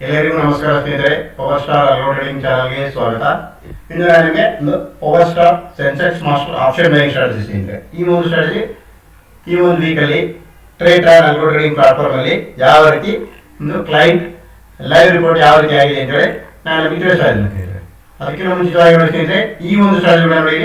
ಎಲ್ಲರಿಗೂ ನಮಸ್ಕಾರ ಸ್ನೇಹಿತರೆ. ಪವರ್ ಸ್ಟಾರ್ ಅಲ್ಗೋ ಟ್ರೇಡಿಂಗ್ ಚಾನಲ್ಗೆ ಸ್ವಾಗತ. ಇಂದು ನಾನು ನಿಮಗೆ ಒಂದು power star Sensex master option buying strategy ಸ್ನೇಹಿತರೆ. ಈ ಒಂದು ಸ್ಟ್ರಾಟಜಿ ಈ ಒಂದು ವೀಕಲ್ಲಿ ಟ್ರೇಡರ್ ಅಲ್ಗೋ ಟ್ರೇಡಿಂಗ್ ಪ್ಲಾಟ್ಫಾರ್ಮ್ ಅಲ್ಲಿ ಯಾವ ರೀತಿ ಒಂದು ಕ್ಲೈಂಟ್ ಲೈವ್ ರಿಪೋರ್ಟ್ ಯಾವ ರೀತಿ ಆಗಿದೆ ಅಂತೇಳಿ ನಾನು ನಿಮಗೆ ತಿಳಿಸ್ತಾ ಇದ್ದೀನಿ ಸ್ನೇಹಿತರೆ. ಅದಕ್ಕಿಂತ ಮುಂಚಿತವಾಗಿ ನೋಡಿ ಸ್ನೇಹಿತರೆ, ಈ ಒಂದು ಸ್ಟ್ರಾಟಜಿ ನೋಡಿ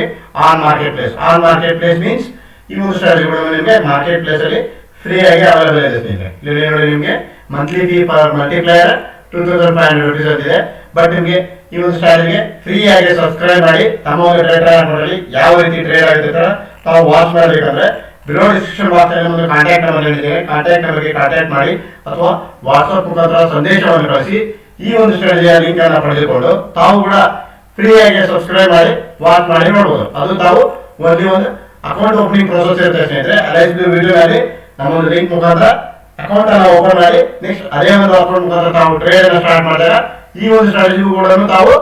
ಆನ್ ಮಾರ್ಕೆಟ್ ಪ್ಲೇಸ್ ಮೀನ್ಸ್ ಈ ಒಂದು ಸ್ಟ್ರಾಟಜಿ ನಿಮಗೆ ಮಾರ್ಕೆಟ್ ಪ್ಲೇಸ್ ಅಲ್ಲಿ ಫ್ರೀ ಆಗಿ ಅವೈಲೇಬಲ್ ಇದೆ ಸ್ನೇಹಿತರೆ. ಇಲ್ಲಿ ನೋಡಿ ನಿಮಗೆ monthly fee per multiplier 2500 rupees ಅಂತಿದೆ. ಬಟ್ ನಿಮಗೆ ಈ ಒಂದು ಸ್ಟ್ರಾಟಜಿಗೆ ಫ್ರೀ ಆಗಿ ಸಬ್ಸ್ಕ್ರೈಬ್ ಮಾಡಿ ತಮ್ಮ ಒಂದು ಟ್ರೇಡರ್ ಅಕೌಂಟಲ್ಲಿ ಯಾವ ರೀತಿ ಟ್ರೇಡ್ ಆಗುತ್ತೆ ತಾವು ವಾಚ್ ಮಾಡಬೇಕಂದ್ರೆ ಬಿಲೋ ಡಿಸ್ಕ್ರಿಪ್ಷನ್ ಬಾಕ್ಸ್ ಅಲ್ಲಿ ಒಂದು ಕಾಂಟ್ಯಾಕ್ಟ್ ನಂಬರ್ ನೀಡಿದ್ದೇನೆ. ಕಾಂಟ್ಯಾಕ್ಟ್ ನಂಬರ್ಗೆ ಕಾಂಟ್ಯಾಕ್ಟ್ ಮಾಡಿ ಅಥವಾ ವಾಟ್ಸ್ಆಪ್ ಮುಖಾಂತರ ಸಂದೇಶವನ್ನು ಕಳಿಸಿ ಈ ಒಂದು ಸ್ಟ್ರಾಟಜಿಯ ಲಿಂಕ್ ಅನ್ನು ಪಡೆದುಕೊಂಡು ತಾವು ಕೂಡ ಫ್ರೀ ಆಗಿ ಸಬ್ಸ್ಕ್ರೈಬ್ ಮಾಡಿ ವಾಚ್ ಮಾಡಿ ನೋಡಬಹುದು. ಅದು ತಾವು ಒಂದು ಅಕೌಂಟ್ ಓಪನಿಂಗ್ ಪ್ರೋಸೆಸ್ ಇರುತ್ತೆ ಸ್ನೇಹಿತರೆ. ಅಲೈಸ್ ವಿಡಿಯೋನಲ್ಲಿ ನಮ್ಮ ಒಂದು ಲಿಂಕ್ ಮುಖಾಂತರ ಅಕೌಂಟ್ ಅನ್ನು ಓಪನ್ ಮಾಡಿ ನೆಕ್ಸ್ಟ್ ಅದೇ ಒಂದು ಅಕೌಂಟ್ ಮುಖಾಂತರ ತಾವು ಟ್ರೇಡ್ ಅನ್ನು ಸ್ಟಾರ್ಟ್ ಮಾಡಿದಾಗ ಈ ಒಂದು ಸ್ಟ್ರಾಟಜಿಗೂ ಕೂಡ ತಾವು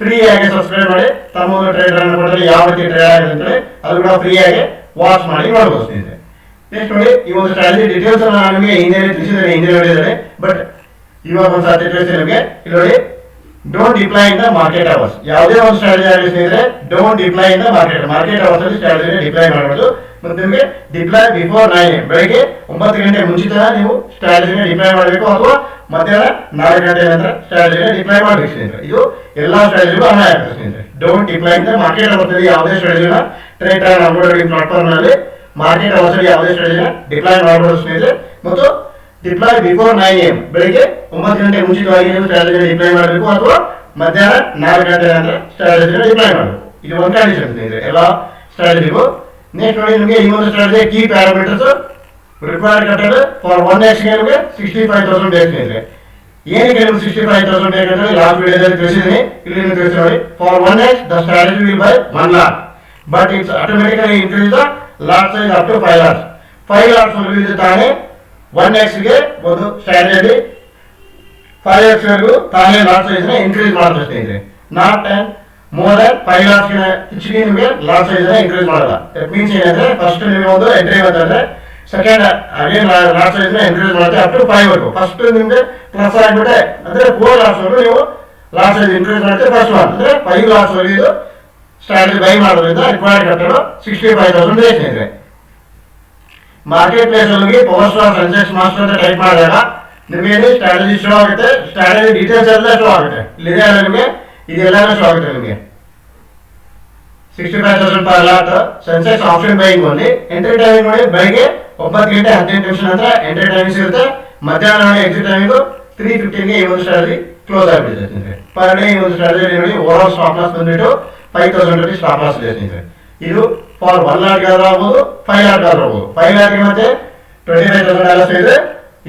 ಫ್ರೀ ಆಗಿ ಸಬ್ಸ್ಕ್ರೈಬ್ ಮಾಡಿ ತಮ್ಮ ಒಂದು ಟ್ರೇಡರ್ ಅನ್ನು ಕೊಟ್ಟರೆ ಯಾವ ರೀತಿ ಟ್ರೇಡ್ ಆಗಿದೆ ಅಂತೇಳಿ ಅದು ಕೂಡ ಫ್ರೀ ಆಗಿ ವಾಚ್ ಮಾಡಿ ನೋಡಬಹುದು ಸ್ನೇಹಿತರೆ. ನೆಕ್ಸ್ಟ್ ನೋಡಿ, ಈ ಒಂದು ಸ್ಟ್ರಾಟಜಿ ಡೀಟೇಲ್ಸ್ ಅನ್ನು ನಾನು ನಿಮಗೆ ಹಿಂದೆ ತಿಳಿಸಿದ್ದೇನೆ, ಹಿಂದೆ ನೋಡಿದ್ದೇನೆ. ಬಟ್ ಇವಾಗ ಒಂದು ಸಾರಿ ತಿಳಿಸಿ ನಿಮಗೆ. ಇಲ್ಲಿ ನೋಡಿ, don't ಡಿಪ್ಲೈ in the market hours. ಯಾವುದೇ ಒಂದು ಸ್ಟ್ರಾಟಜಿ ಆಗಲಿ ಸ್ನೇಹಿತರೆ, don't ಡಿಪ್ಲೈ in the market hours ಅಲ್ಲಿ ಸ್ಟ್ರಾಟಜಿನ ಡಿಪ್ಲೈ ಮಾಡಬಹುದು. ಮತ್ತು ನಿಮಗೆ ಡಿಪ್ಲೈ ಬಿಫೋರ್ 9 AM ಬೆಳಗ್ಗೆ 9 ಗಂಟೆ ಮುಂಚಿತ ನೀವು ಸ್ಟ್ರಾಟಜಿನ ಡಿಪ್ಲೈ ಮಾಡಬೇಕು ಅಥವಾ ಮಧ್ಯಾಹ್ನ 4 ಗಂಟೆ ನಂತರ ಸ್ಟ್ರಾಟಜಿನ ಡಿಪ್ಲೈ ಮಾಡಬೇಕು ಸ್ನೇಹಿತರೆ. ಇದು ಎಲ್ಲಾ ಸ್ಟ್ರಾಟಜಿಗೂ ಅನ್ವಯ ಆಗುತ್ತೆ ಸ್ನೇಹಿತರೆ. Don't ಡಿಪ್ಲೈ in the market hours ಅಲ್ಲಿ ಯಾವುದೇ ಸ್ಟ್ರಾಟಜಿನ ಟ್ರೇಡರ್ ಅಲ್ಗೋ ಟ್ರೇಡಿಂಗ್ ಪ್ಲಾಟ್ಫಾರ್ಮ್ ನಲ್ಲಿ ಮಾರ್ಕೆಟ್ ಅವರ್ಸ್ ಅಲ್ಲಿ ಯಾವುದೇ ಸ್ಟ್ರಾಟಜಿನ ಡಿಪ್ಲೈ ಮಾಡಬಹುದು ಸ್ನೇಹಿತರೆ. ಮತ್ತು ಡಿಪ್ಲೈ ಬಿಫೋರ್ 9 AM ಬೆಳಗ್ಗೆ 9 ಗಂಟೆ ಮುಂಚಿತವಾಗಿ ನೀವು ಸ್ಟ್ರಾಟಜಿನ ಡಿಪ್ಲೈ ಮಾಡಬೇಕು ಅಥವಾ ಮಧ್ಯಾಹ್ನ 4 ಗಂಟೆ ನಂತರ ಸ್ಟ್ರಾಟಜಿನ ಡಿಪ್ಲೈ ಮಾಡಬೇಕು. ಇದು ಒಂದು ಕಂಡೀಷನ್ ಸ್ನೇಹಿತರೆ ಎಲ್ಲ ಸ್ಟ್ರಾಟಜಿಗೂ. ನೆಕ್ಸ್ಟ್ ನೋಡಿ, ನಿಮಗೆ ಈ ಒಂದು strategy key parameters required capital for 1x ಗೆ ನಿಮಗೆ 65,000 ಬೇಕು ಸ್ನೇಹಿತರೆ. ಏನಕ್ಕೆ ನಿಮಗೆ 65,000 ಬೇಕಂದ್ರೆ ಲಾಸ್ಟ್ ವಿಡಿಯೋದಲ್ಲಿ ತಿಳಿಸಿದ್ದೀನಿ, ಇಲ್ಲಿ ನೀವು ತಿಳಿಸಿ ನೋಡಿ. For 1x the strategy will buy 1 lakh but it's automatically increase the lot size up to 5 lakhs. 5 lakhs ವರೆಗೂ ತಾನೇ 1x ಗೆ ಒಂದು ಸ್ಟ್ರಾಟಜಿ 5x ವರೆಗೂ ತಾನೇ ಲಾಟ್ ಸೈಜ್ ನ ಇನ್ಕ್ರೀಸ್ ಮಾಡ್ತಾ ಸ್ನೇಹಿತರೆ. ನಾಟ್ ಮೋರ್ ದನ್ 5 lakhs ಹೆಚ್ಚಿಗೆ ನಿಮಗೆ ಲಾಟ್ ಸೈಜ್ ನ ಇನ್ಕ್ರೀಸ್ ಮಾಡಲ್ಲ. ದಟ್ ಮೀನ್ಸ್ ಏನಂದ್ರೆ ಫಸ್ಟ್ ನಿಮಗೆ ಒಂದು ಎಂಟ್ರಿ ಬಂತಂದ್ರೆ ಸೆಕೆಂಡ್ ಅಗೇನ್ ಲಾಟ್ ಸೈಜ್ ನ ಇನ್ಕ್ರೀಸ್ ಮಾಡುತ್ತೆ ಅಪ್ ಟು 5 ವರೆಗೂ. ಫಸ್ಟ್ ನಿಮಗೆ ಪ್ಲಸ್ ಆಗಿಬಿಟ್ಟೆ ಅಂದ್ರೆ 4 lakhs ವರೆಗೂ ನೀವು ಲಾಟ್ ಸೈಜ್ ಇನ್ಕ್ರೀಸ್ ಮಾಡುತ್ತೆ. ಫಸ್ಟ್ ಒನ್ ಅಂದ್ರೆ 5 lakhs ವರೆಗೂ ಸ್ಟ್ರಾಟಜಿ ಬೈ ಮಾಡೋದ್ರಿಂದ ರಿಕ್ವೈರ್ಡ್ ಕ್ಯಾಪಿಟಲ್ 65,000 ಬೇಕು ಸ್ನೇಹಿತರೆ. ಮಾರ್ಕೆಟ್ ಪ್ಲೇಸ್ ಅಲ್ಲಿ ಪವರ್ ಸ್ಟಾರ್ ಸೆನ್ಸೆಕ್ಸ್ ಮಾಸ್ಟರ್ ಅಂತ ಟೈಪ್ ಮಾಡಿದಾಗ ನಿಮಗೆ ಸ್ಟ್ರಾಟಜಿ ಶೋ ಆಗುತ್ತೆ. ಸ್ಟ್ರಾಟಜಿ ಡೀಟೇಲ್ಸ್ ಎಲ್ಲ ಶೋ ಆಗುತ್ತೆ. ಇಲ್ಲಿದೆ ನಿಮಗೆ ಇದೆಲ್ಲಾನು ಶೋ ಆಗುತ್ತೆ. ನಿಮಗೆ 65,000 per lot Sensex option buying only. Entry timing ನೋಡಿ ಬೆಳಗ್ಗೆ 9 ಗಂಟೆ 15 ನಿಮಿಷ ನಂತರ ಎಂಟ್ರಿ ಟೈಮಿಂಗ್ ಇರುತ್ತೆ. ಮಧ್ಯಾಹ್ನ ನೋಡಿ ಎಕ್ಸಿಟ್ ಟೈಮಿಂಗ್ 3:15 ಗೆ ಈ ಒಂದು ಸ್ಟ್ರಾಟಜಿ ಕ್ಲೋಸ್ ಆಗಿಬಿಡುತ್ತೆ. ಪರ್ ಡೇ ಈ ಒಂದು ಸ್ಟ್ರಾಟಜಿ ನೋಡಿ ಓವರ್ ಆಲ್ ಸ್ಟಾಪ್ ಲಾಸ್ ಬಂದ್ಬಿಟ್ಟು 5,000 rupees ಸ್ಟಾಪ್ ಲಾಸ್ ಇದೆ ಸ್ನೇಹಿತರೆ. ಇದು ಫಾರ್ 1 lakh ಆದ್ರೂ ಆಗ್ಬೋದು, 5 lakh ಆದ್ರೂ ಆಗ್ಬೋದು. 5 lakh ಮತ್ತೆ 25,000 ಇದೆ.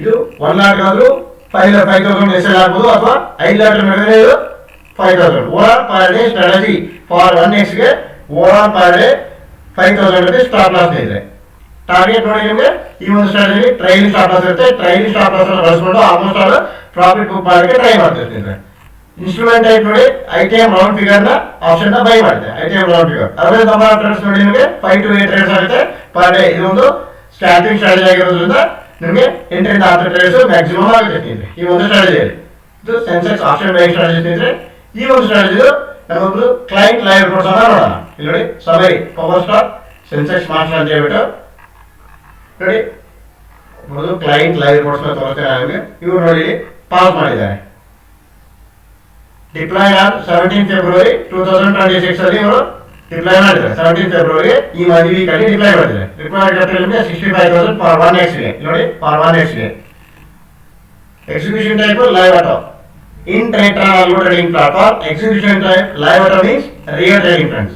ಇದು 1 lakh ಆದ್ರೂ 5,000 ಎಸ್ಎಲ್ ಆಗ್ಬೋದು ಅಥವಾ 5 lakh ಮೇಲೆ ಇದು 5,000. Over per day strategy for 1x ಗೆ over per day 5,000 rupees stop loss ಇದೆ. ಟಾರ್ಗೆಟ್ ನೋಡಿ ನಿಮಗೆ ಈ ಒಂದು ಸ್ಟ್ರಾಟಜಿ ಟ್ರೈಲಿಂಗ್ ಸ್ಟಾಪ್ ಲಾಸ್ ಇರುತ್ತೆ. ಟ್ರೈಲಿಂಗ್ ಸ್ಟಾಪ್ ಲಾಸ್ ಅನ್ನು ಬಳಸಿಕೊಂಡು ಆಲ್ಮೋಸ್ಟ್ ಆಲ್ ಪ್ರಾಫಿಟ್ ಬುಕ್ ಮಾಡಲಿಕ್ಕೆ ಟ್ರೈ ಮಾಡ್ತಿರ್ತೀವಿ. ಇನ್ಸ್ಟ್ರೂಮೆಂಟ್ ಟೈಪ್ ನೋಡಿ ಐಟಿಎಂ ರೌಂಡ್ ಫಿಗರ್ ನ ಆಪ್ಷನ್ ನ ಬೈ ಮಾಡಿದೆ. ITM round figure average number of trades ನೋಡಿ ನಿಮಗೆ 5 to 8 ಟ್ರೇಡ್ಸ್ ಆಗುತ್ತೆ ಪರ್ ಡೇ. ಇದೊಂದು ಸ್ಟ್ಯಾಟಿಕ್ ಸ್ಟ್ರಾಟಜಿ ಆಗಿರೋದ್ರಿಂದ ನಿಮಗೆ 8 ರಿಂದ 10 ಟ್ರೇಡ್ಸ್ ಮ್ಯಾಕ್ಸಿಮಮ್ ಆಗುತ್ತೆ ಈ ಒಂದು ಸ್ಟ್ರಾಟಜಿಯಲ್ಲಿ. ಇದು ಸೆನ್ಸೆಕ್ಸ್ ಆಪ್ಷನ್ ಬೈ ಸ್ಟ್ರಾಟಜಿ ಇದ್ರೆ ಈ ಒಂದು ಸ್ಟ್ರಾಟಜಿ ನಮ್ಮೊಂದು ಕ್ಲೈಂಟ್ ಲೈವ್ ರಿಪೋರ್ಟ್ಸ್ ಅನ್ನ ನೋಡೋಣ. ಇಲ್ಲಿ ನೋಡಿ summary power star Sensex master ಅಂತ ಹೇಳ್ಬಿಟ್ಟು ನೋಡಿ ಒಂದು ಕ್ಲೈಂಟ್ ಲೈವ್ ರಿಪೋರ್ಟ್ಸ್ ನ ತೋರಿಸ್ತೇನೆ ನಿಮಗೆ. ಇವರು ನೋಡಿ ಪಾಸ್ ಮಾಡಿದ್ದಾರೆ. ಡಿಪ್ಲಾಯ್ ಆನ್ 17 February 2026 ಅಲ್ಲಿ ಇವರು ಡಿಪ್ಲಾಯ್ ಮಾಡಿದ್ದಾರೆ. 17 February ಈ ವೀಕ್ ಅಲ್ಲಿ ಡಿಪ್ಲಾಯ್ ಮಾಡಿದ್ದಾರೆ. ರಿಕ್ವೈರ್ಡ್ ಕ್ಯಾಪಿಟಲ್ ನಿಮಗೆ 65,000 ಫಾರ್ 1x ಗೆ ನೋಡಿ ಫಾರ್ 1x ಗೆ. Execution type live auto in trader algo trading platform. Execution type live auto means real trading friends.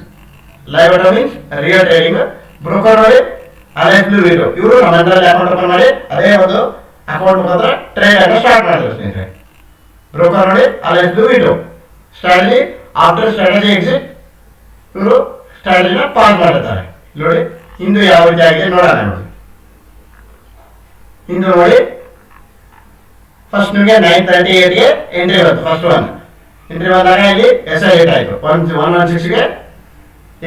Live auto means real trading. Broker ನೋಡಿ Alice video ಇವರು ನಮ್ಮ account open ಮಾಡಿ ಅದೇ ಒಂದು account ಮುಖಾಂತರ ಟ್ರೇಡ್ ಅನ್ನು start ಮಾಡಿದ್ರು ಸ್ನೇಹಿತರೆ. ಬ್ರೋಕರ್ ನೋಡಿ Alice video strategy after strategy exit ಇವರು ಸ್ಟ್ರಾಟಜಿನ ಪಾಸ್ ಮಾಡಿರ್ತಾರೆ. ನೋಡಿ ಇಂದು ಯಾವ ರೀತಿ ಆಗಿದೆ ನೋಡೋಣ. ನೋಡಿ ಇಂದು ನೋಡಿ ಫಸ್ಟ್ ನಿಮಗೆ 9:38 ಗೆ ಎಂಟ್ರಿ ಬಂತು. ಫಸ್ಟ್ ಒನ್ ಎಂಟ್ರಿ ಬಂದಾಗ ಇಲ್ಲಿ ಎಸ್ಎಲ್ ಹಿಟ್ ಆಯ್ತು. 116 ಗೆ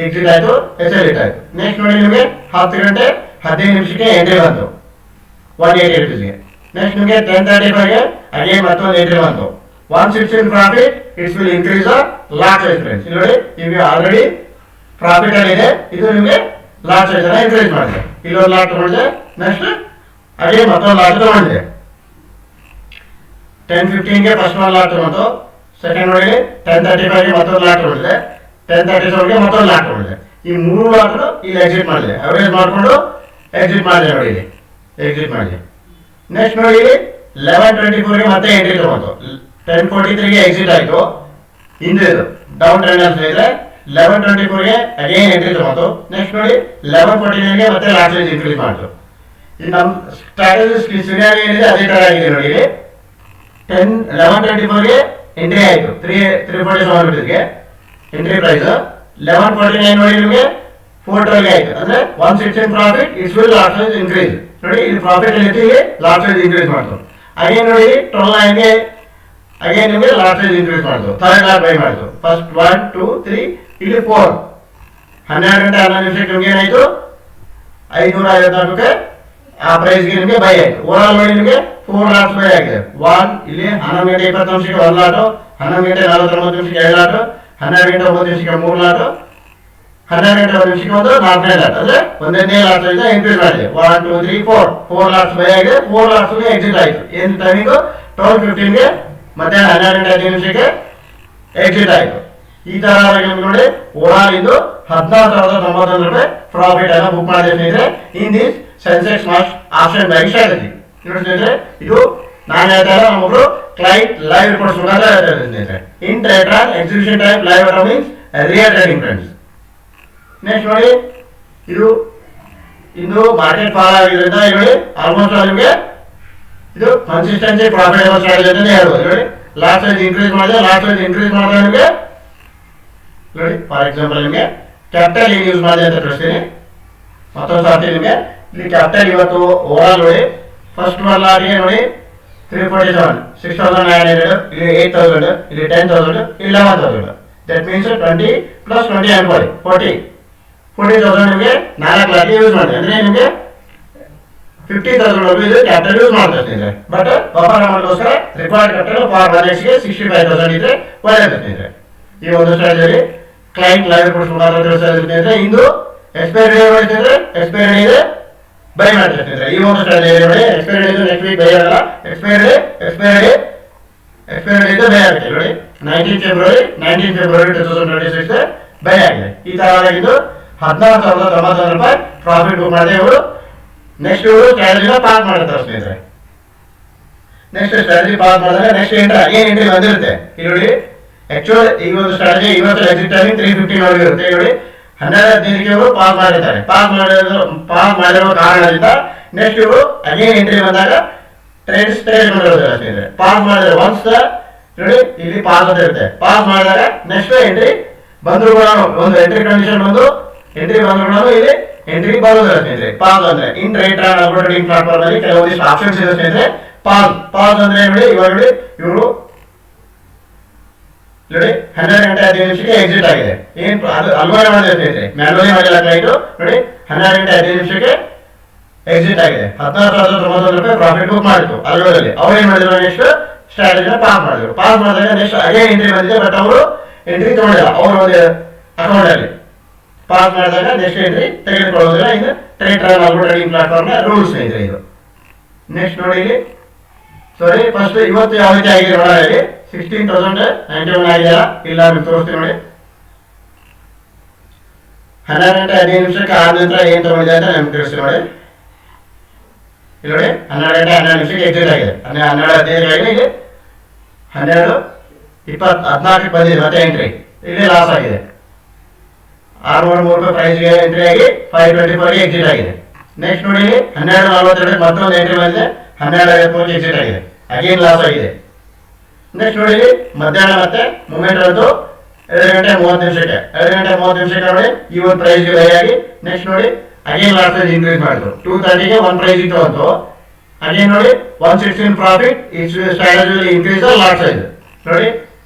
ಎಕ್ಸಿಟ್ ಆಯ್ತು, ಎಸ್ಎಲ್ ಹಿಟ್ ಆಯ್ತು. ನೆಕ್ಸ್ಟ್ ನೋಡಿ ನಿಮಗೆ 10 ಗಂಟೆ 15 ನಿಮಿಷಕ್ಕೆ ಎಂಟ್ರಿ ಬಂತು 180 rupees ಗೆ. ನೆಕ್ಸ್ಟ್ ನಿಮಗೆ 10:35 ಗೆ ಅಗೇನ್ ಮತ್ತೊಂದು ಎಂಟ್ರಿ ಬಂತು once it's in profit it will increase the lot size friends. ಇಲ್ಲಿ ನೋಡಿ ಈಗ ಆಲ್ರೆಡಿ ಪ್ರಾಫಿಟ್ ಅಲ್ಲಿ ಇದೆ, ಇದು ನಿಮಗೆ ಲಾಟ್ ಸೈಜ್ ಅನ್ನ ಇನ್ಕ್ರೀಸ್ ಮಾಡಿದೆ. ಇಲ್ಲೊಂದು ಲಾಟ್ ತಗೊಂಡಿದೆ, ನೆಕ್ಸ್ಟ್ ಅದೇ ಮತ್ತೊಂದು ಲಾಟ್ ತಗೊಂಡಿದೆ. 10:15ಗೆ ಫಸ್ಟ್ ಒಂದು ಲಾಟ್ ತಗೊಂಡು, ಸೆಕೆಂಡ್ ನೋಡಿ 10:35ಗೆ ಮತ್ತೊಂದು ಲಾಟ್ ತಗೊಂಡಿದೆ, 10:37ಗೆ ಮತ್ತೊಂದು ಲಾಟ್ ತಗೊಂಡಿದೆ. ಈ ಮೂರು ಲಾಟ್ ಇಲ್ಲಿ ಎಕ್ಸಿಟ್ ಮಾಡಿದೆ, ಅವರೇಜ್ ಮಾಡಿಕೊಂಡು ಎಕ್ಸಿಟ್ ಮಾಡಿದೆ ನೋಡಿ, ಇಲ್ಲಿ ಎಕ್ಸಿಟ್ ಮಾಡಿದೆ. ನೆಕ್ಸ್ಟ್ ನೋಡಿ 11:24ಗೆ ಮತ್ತೆ ಎಂಟ್ರಿ ತಗೊಂಡು, 10:43ಗೆ ಎಕ್ಸಿಟ್ ಆಯಿತು, ಹಿಂದೆ ಡೌನ್ ಟ್ರೆಂಡ್ ಅಂತ ಹೇಳಿದ್ರೆ 11:24ಗೆ ಅಗೇನ್ ಎಂಟ್ರಿ ತಗೊಂಡು, ನೆಕ್ಸ್ಟ್ ನೋಡಿ 11:49ಗೆ ಮತ್ತೆ ಲಾಟ್ ಸೈಜ್ ಇನ್ಕ್ರೀಸ್ ಮಾಡಿತು. ಈ ನಮ್ಮ ಸ್ಟ್ರಾಟಜಿ ಸಿನಾರಿಯೋ ಏನಿದೆ ಅದೇ ತರ ಆಗಿದೆ ನೋಡಿ. ಇಲ್ಲಿ 11:24ಗೆ ಎಂಟ್ರಿ ಆಯಿತು, 347 rupeesಗೆ ಎಂಟ್ರಿ ಪ್ರೈಸ್. 11:49 ನೋಡಿ ನಿಮಗೆ 412 ಆಯಿತು, ಅಂದ್ರೆ 116 profit, it's will lot size increase ನೋಡಿ. ಇಲ್ಲಿ ಪ್ರಾಫಿಟ್ ಅಲ್ಲಿ ಇಲ್ಲಿ ಲಾಟ್ ಸೈಜ್ ಇನ್ಕ್ರೀಸ್ ಮಾಡ್ತು. ಅಗೇನ್ ನೋಡಿ 12:09ಗೆ ಅಗೇನ್ ನಿಮಗೆ ಲಾಟ್ ಸೈಜ್ ಇನ್ಕ್ರೀಸ್ ಮಾಡ್ತು, ಥರ್ಡ್ ಲಾಟ್ ಬೈ ಮಾಡ್ತು. ಫಸ್ಟ್ 1 2 3 ಇಲ್ಲಿ 4, 12 ಗಂಟೆ 11 ನಿಮಿಷಕ್ಕೆ ನಿಮ್ಗೆ ಏನಾಯ್ತು 554ಕ್ಕೆ ಆ ಪ್ರೈಸ್ಗೆ ನಿಮಗೆ ಬೈ ಆಯ್ತು. ಓವರಾಲ್ ನೋಡಿ ನಿಮಗೆ 4 ಲಾಟ್ಸ್ ಬೈ ಆಗಿದೆ. 1 ಇಲ್ಲಿ 11 ಗಂಟೆ 20 ನಿಮಿಷಕ್ಕೆ 1 ಲಾಟು, 11 ಗಂಟೆ 49 ನಿಮಿಷಕ್ಕೆ 2 ಲಾಟು, 12 ಗಂಟೆ 9 ನಿಮಿಷಕ್ಕೆ 3 ಲಾಟು, 12 ಗಂಟೆ 1 ನಿಮಿಷಕ್ಕೆ ಒಂದು 4ನೇ ಲಾಟ್, ಅಂದ್ರೆ ಒಂದನೇ ಲಾಟ್ ಇಂದ ಇನ್ಕ್ರೀಸ್ ಮಾಡಿದೆ. 1 2 3 4 ಲಾಟ್ಸ್ ಬೈ ಆಗಿದೆ. 4 ಲಾಟ್ಸ್ ಎಕ್ಸಿಟ್ ಆಯ್ತು. ಏನು ಟೈಮಿಂಗು 12:15ಗೆ ಮಧ್ಯಾಹ್ನ 12 ಗಂಟೆ 5 ನಿಮಿಷಕ್ಕೆ ಎಕ್ಸಿಟ್ ಆಯ್ತು. ಈ ತರ ನೋಡಿ ಓವರಾಲ್ ಇದು 14,091 ರೂಪಾಯಿ ಪ್ರಾಫಿಟ್ ಅನ್ನು ಬುಕ್ ಮಾಡಿದೆ ಸ್ನೇಹಿತರೆ, in this Sensex most option buying strategy. ನೋಡಿ ಸ್ನೇಹಿತರೆ, ಇದು ನಾನು ಹೇಳ್ತಾ ಇಲ್ಲ, ನಮ್ಮೊಬ್ರು ಕ್ಲೈಂಟ್ ಲೈವ್ ರಿಪೋರ್ಟ್ಸ್ ಮುಖಾಂತರ ಹೇಳ್ತಾ ಇದ್ದೀನಿ ಸ್ನೇಹಿತರೆ. ಇನ್ trade exhibition type live means real trading friends. Next ನೋಡಿ, ಇದು ಇಂದು ಮಾರ್ಕೆಟ್ ಫಾಲ್ ಆಗಿದ್ರಿಂದ ನೋಡಿ ಆಲ್ಮೋಸ್ಟ್ ನಿಮಗೆ ಇದು ಕನ್ಸಿಸ್ಟೆನ್ಸಿ ಪ್ರಾಫಿಟಬಲ್ ಸ್ಟ್ರಾಟಜಿ ಅಂತ ಹೇಳ್ಬೋದು. ನೋಡಿ ಲಾಸ್ಟ್ ಸೈಜ್ ಇನ್ಕ್ರೀಸ್ ಮಾಡಿದೆ, ಲಾಸ್ಟ್ ಸೈಜ್ ಇನ್ಕ್ರೀಸ್ ಮಾಡಿದ್ರೆ ನಿಮಗೆ ನೋಡಿ ಫಾರ್ ಎಕ್ಸಾಂಪಲ್ ನಿಮಗೆ ಕ್ಯಾಪಿಟಲ್ ಏನು ಯೂಸ್ ಮಾಡಿದೆ ಅಂತ ತೋರಿಸ್ತೀನಿ. ಮತ್ತೊಂದು ಸಾರ್ತಿ ನಿಮಗೆ ಇಲ್ಲಿ ಕ್ಯಾಪಿಟಲ್ ಇವತ್ತು ಓವರಾಲ್ ನೋಡಿ ಫಸ್ಟ್ ಒನ್ ಲಾಟ್ಗೆ ನೋಡಿ 347, 6,900, ಇಲ್ಲಿ 8,000, ಇಲ್ಲಿ 10,000, ಇಲ್ಲಿ 11,000. ದಟ್ ಮೀನ್ಸ್ 20 + 20 ಅನ್ಕೊಳ್ಳಿ 40,000 ನಿಮಗೆ 4 ಲಾಟ್ಗೆ ಯೂಸ್ ಮಾಡಿದೆ, ಅಂದ್ರೆ ನಿಮಗೆ 50,000 ರೂಪಾಯಿ ಕ್ಯಾಪಿಟಲ್ ಯೂಸ್ ಮಾಡ್ತಾ ಇದ್ದಾರೆ. ಬಟ್ ವ್ಯಾಪಾರ ಮಾಡೋಕ್ಕೋಸ್ಕರ ರಿಕ್ವೈರ್ಡ್ ಕ್ಯಾಪಿಟಲ್ ಫಾರ್ 1xಗೆ 65,000 ಇದ್ರೆ ಒಳ್ಳೆಯದು ಸ್ನೇಹಿತರೆ. ಈ ಒಂದು ಸ್ಟ್ರಾಟಜಿಯಲ್ಲಿ ಕ್ಲೈಂಟ್ ಲೈವ್ ರಿಪೋರ್ಟ್ಸ್ ಮುಖಾಂತರ ಇಂದು ಎಕ್ಸ್ಪೈರಿ ಡೇ ಎಕ್ಸ್ಪೈರಿ ಇದೆ ಬೈ ಮಾಡ್ತಿರ್ತಾರೆ. ಈ ಒಂದು ಸ್ಟ್ರಾಟಜಿಯಲ್ಲಿ ನೋಡಿ expiry day next week by ಆಗಲ್ಲ, ಎಕ್ಸ್ಪೈರಿ ಡೇ ಬೈ ಆಗುತ್ತೆ ನೋಡಿ. 19 ಫೆಬ್ರವರಿ 2026 ಬೈ ಆಗಿದೆ. ಈ ತರ ಇದು 14,091 ರೂಪಾಯಿ ಪ್ರಾಫಿಟ್ ಬುಕ್ ಮಾಡಿದೆ ಇವರು. ನೆಕ್ಸ್ಟ್ ಇವರು ಸ್ಟ್ರಾಟಜಿನ ಪಾಸ್ ಮಾಡ್ತಾರೆ ಸ್ನೇಹಿತರೆ. ನೆಕ್ಸ್ಟ್ ಸ್ಟ್ರಾಟಜಿ ಪಾಸ್ ಮಾಡಿದಾಗ ನೆಕ್ಸ್ಟ್ ಏನ್ ಎಂಟ್ರಿ ಬಂದಿರುತ್ತೆ ಇಲ್ಲಿ ನೋಡಿ. ಆಕ್ಚುಲ್ ಈ ಒಂದು ಸ್ಟ್ರಾಟಜಿ ಇವತ್ತು ಎಕ್ಸಿಟ್ ಟೈಮಿಂಗ್ 3:15 ಇರುತ್ತೆ ನೋಡಿ. 12:15ಕ್ಕೆ ಇವರು ಪಾಸ್ ಮಾಡಿದ್ದಾರೆ. ಪಾಸ್ ಮಾಡಿರುವ ಕಾರಣದಿಂದ ನೆಕ್ಸ್ಟ್ ಇವರು ಅಗೇನ್ ಎಂಟ್ರಿ ಬಂದಾಗ ಟ್ರೇಡ್ ಮಾಡಿರೋದಿಲ್ಲ ಸ್ನೇಹಿತರೆ. ಪಾಸ್ ಮಾಡಿದ್ರೆ ಒನ್ಸ್ ನೋಡಿ ಇಲ್ಲಿ ಪಾಸ್ ಅಂತ ಇರುತ್ತೆ. ಪಾಸ್ ಮಾಡಿದಾಗ ನೆಕ್ಸ್ಟ್ ಎಂಟ್ರಿ ಬಂದ್ರು ಕೂಡ ಒಂದು ಎಂಟ್ರಿ ಕಂಡೀಷನ್ ಬಂದು ಎಂಟ್ರಿ ಬಂದ್ರು ಕೂಡ ಇಲ್ಲಿ ಎಂಟ್ರಿ ಬರೋದಿಲ್ಲ ಸ್ನೇಹಿತರೆ. ಪಾಸ್ ಅಂದ್ರೆ ಇನ್ ಟ್ರೇಡ್ ಟ್ರೇಡಿಂಗ್ ಪ್ಲಾಟ್ಫಾರ್ಮ್ ಅಲ್ಲಿ ಕೆಲವೊಂದಿಷ್ಟು ಆಪ್ಷನ್ಸ್ ಇದೆ ಸ್ನೇಹಿತರೆ. ಪಾಸ್ ಅಂದ್ರೆ ನೋಡಿ ಇವಾಗ ನೋಡಿ ಇವರು ನೋಡಿ 12 ಗಂಟೆ 15 ನಿಮಿಷಕ್ಕೆ ಎಕ್ಸಿಟ್ ಆಗಿದೆ. ಏನ್ ಅದು ಅಲ್ವಾರ ಮಾಡಿದೆ ಸ್ನೇಹಿತರೆ, ಮ್ಯಾನುವಲಿ ಮಾಡಿಲ್ಲ ಕ್ಲೈಂಟ್ ನೋಡಿ. 12 ಗಂಟೆ 15 ನಿಮಿಷಕ್ಕೆ ಎಕ್ಸಿಟ್ ಆಗಿದೆ. 14,091 ರೂಪಾಯಿ ಪ್ರಾಫಿಟ್ ಬುಕ್ ಮಾಡಿತ್ತು ಅಲ್ವರಲ್ಲಿ. ಅವ್ರು ಏನ್ ಮಾಡಿದ್ರು ನೆಕ್ಸ್ಟ್ ಸ್ಟ್ರಾಟಜಿನ ಪಾಸ್ ಮಾಡಿದ್ರು. ಪಾಸ್ ಮಾಡಿದಾಗ ನೆಕ್ಸ್ಟ್ ಅಗೇನ್ ಎಂಟ್ರಿ ಬಂದಿದೆ, ಬಟ್ ಅವರು ಎಂಟ್ರಿ ತಗೊಂಡಿಲ್ಲ ಅವ್ರ ಒಂದು ಅಕೌಂಟ್ ಅಲ್ಲಿ. ಪಾಸ್ ಮಾಡಿದಾಗ ನೆಕ್ಸ್ಟ್ ಎಂಟ್ರಿ ತೆಗೆದುಕೊಳ್ಳೋದಿಲ್ಲ. ಇದು ಟ್ರೇಡಿಂಗ್ ಪ್ಲಾಟ್ಫಾರ್ಮ್ ನ ರೂಲ್ಸ್ ಸ್ನೇಹಿತರೆ ಇದು. ನೆಕ್ಸ್ಟ್ ನೋಡಿ ಇಲ್ಲಿ ಸಾರಿ ಫಸ್ಟ್ ಇವತ್ತು ಯಾವ ರೀತಿ ಆಗಿದೆ ನೋಡೋಣ. ಇಲ್ಲಿ 16,091 ಆಗಿದೆಯಲ್ಲ, ಇಲ್ಲ ನಿಮ್ಗೆ ತೋರಿಸ್ತೀವಿ ನೋಡಿ. 12 ಗಂಟೆ 15 ನಿಮಿಷಕ್ಕೆ ಆದ ನಂತರ ಏನ್ ತಗೊಂಡಿದೆ ಅಂತ ನಮ್ಗೆ ತಿಳಿಸ್ತೀವಿ ನೋಡಿ. ಇಲ್ಲಿ ನೋಡಿ 12 ಗಂಟೆ 12 ನಿಮಿಷಕ್ಕೆ ಎಕ್ಸಿಟ್ ಆಗಿದೆ. 12:15 ಆಗಿದೆ. ಇಲ್ಲಿ 12:14 ಬಂದಿದೆ ಮತ್ತೆ ಎಂಟ್ರಿ. ಇಲ್ಲಿ ಲಾಸ್ ಆಗಿದೆ. 603 ರೂಪಾಯಿ ಪ್ರೈಸ್ಗೆ ಎಂಟ್ರಿ ಆಗಿ 524ಗೆ ಎಕ್ಸಿಟ್ ಆಗಿದೆ. ನೆಕ್ಸ್ಟ್ ನೋಡಿ ಇಲ್ಲಿ 12:42 ಮತ್ತೊಂದು ಎಂಟ್ರಿ ಬಂದಿದೆ, 12:53ಗೆ ಎಕ್ಸಿಟ್ ಆಗಿದೆ. ಅಗೇನ್ ಲಾಸ್ ಆಗಿದೆ. ನೆಕ್ಸ್ಟ್ ನೋಡಿ ಮಧ್ಯಾಹ್ನ ಮತ್ತೆ ಮೂಮೆಂಟ್ ಅಂತೂ 2 ಗಂಟೆ 30 ನಿಮಿಷಕ್ಕೆ ನೋಡಿ ಈ ಒಂದು ಪ್ರೈಸ್ಗೆ ಬೈ ಆಗಿ ನೆಕ್ಸ್ಟ್ ನೋಡಿ ಅಗೇನ್ ಲಾಸ್ಟ್ ಸೈಜ್ ಇನ್ಕ್ರೀಸ್ ಮಾಡಿದ್ರು. 230ಗೆ ಒಂದು ಪ್ರೈಸ್ ಇತ್ತು ಅಂತು. ಅಗೇನ್ ನೋಡಿ 116 ಪ್ರಾಫಿಟ್. ಈ ಸ್ಟ್ರಾಟಜಿಯಲ್ಲಿ ಇನ್ಕ್ರೀಸ್ ಲಾಸ್ಟ್ ಸೈಜ್ ನೋಡಿ